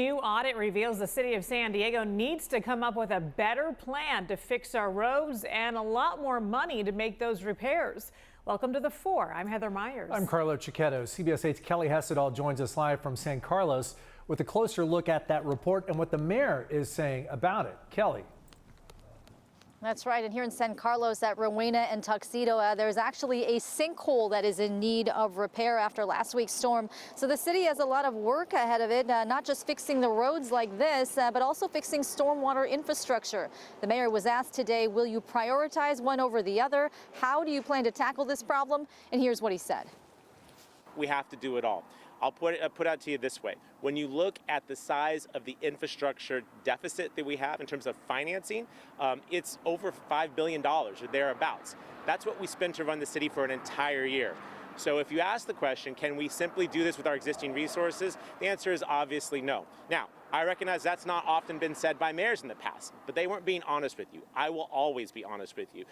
New audit reveals the city of San Diego needs to come up with a better plan to fix our roads and a lot more money to make those repairs. Welcome to the 4. I'm Heather Myers. I'm Carlo Chiquetto. CBS 8's Kelly Hessedall joins us live from San Carlos with a closer look at that report and what the mayor is saying about it. Kelly. That's right. And here in San Carlos at Rowena and Tuxedo, there's actually a sinkhole that is in need of repair after last week's storm. So the city has a lot of work ahead of it, not just fixing the roads like this, but also fixing stormwater infrastructure. The mayor was asked today, will you prioritize one over the other? How do you plan to tackle this problem? And here's what he said. We have to do it all. I'll put it out to you this way. When you look at the size of the infrastructure deficit that we have in terms of financing, it's over $5 billion or thereabouts. That's what we spend to run the city for an entire year. So if you ask the question, can we simply do this with our existing resources? The answer is obviously no. Now, I recognize that's not often been said by mayors in the past, but they weren't being honest with you. I will always be honest with you.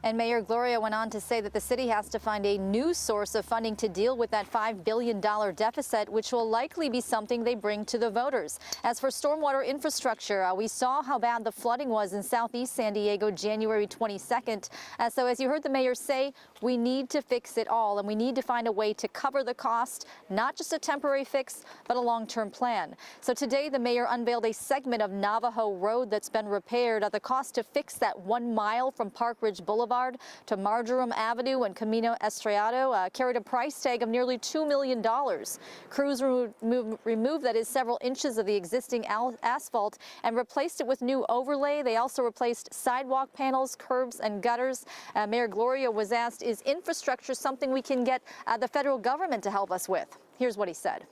And Mayor Gloria went on to say that the city has to find a new source of funding to deal with that $5 billion deficit, which will likely be something they bring to the voters. As for stormwater infrastructure, we saw how bad the flooding was in southeast San Diego January 22nd. So as you heard the mayor say, we need to fix it all, and we need to find a way to cover the cost, not just a temporary fix, but a long-term plan. So today the mayor unveiled a segment of Navajo Road that's been repaired. The cost to fix that 1 mile from Park Ridge Boulevard to Marjoram Avenue and Camino Estrellado carried a price tag of nearly $2 million. Crews removed that is several inches of the existing asphalt and replaced it with new overlay. They also replaced sidewalk panels, curbs and gutters. Mayor Gloria was asked, is infrastructure something we can get the federal government to help us with? Here's what he said.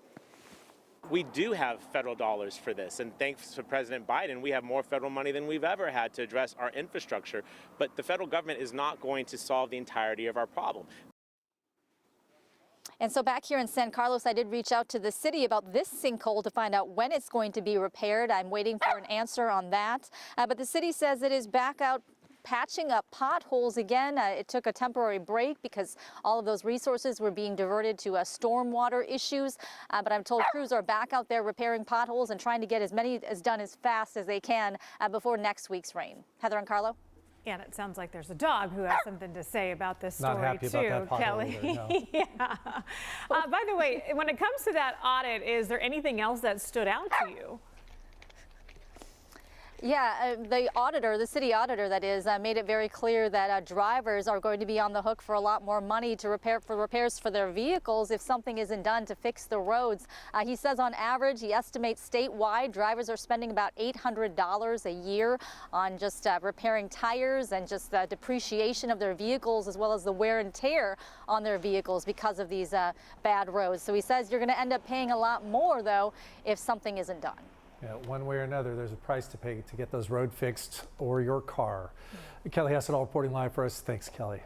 We do have federal dollars for this, and thanks to President Biden, we have more federal money than we've ever had to address our infrastructure. But the federal government is not going to solve the entirety of our problem. And so back here in San Carlos, I did reach out to the city about this sinkhole to find out when it's going to be repaired. I'm waiting for an answer on that. But the city says it is back out patching up potholes again. It took a temporary break because all of those resources were being diverted to stormwater issues. But I'm told crews are back out there repairing potholes and trying to get as many done as fast as they can before next week's rain. Heather and Carlo. Yeah, and it sounds like there's a dog who has something to say about this story, Not happy too, about that Kelly. Either, no. Yeah. By the way, when it comes to that audit, is there anything else that stood out to you? Yeah, the auditor, the city auditor that is, made it very clear that drivers are going to be on the hook for a lot more money to repairs for their vehicles if something isn't done to fix the roads. He says on average, he estimates statewide drivers are spending about $800 a year on just repairing tires and just depreciation of their vehicles, as well as the wear and tear on their vehicles because of these bad roads. So he says you're going to end up paying a lot more, though, if something isn't done. Yeah, one way or another, there's a price to pay to get those roads fixed or your car. Kelly Hessedall reporting live for us. Thanks, Kelly.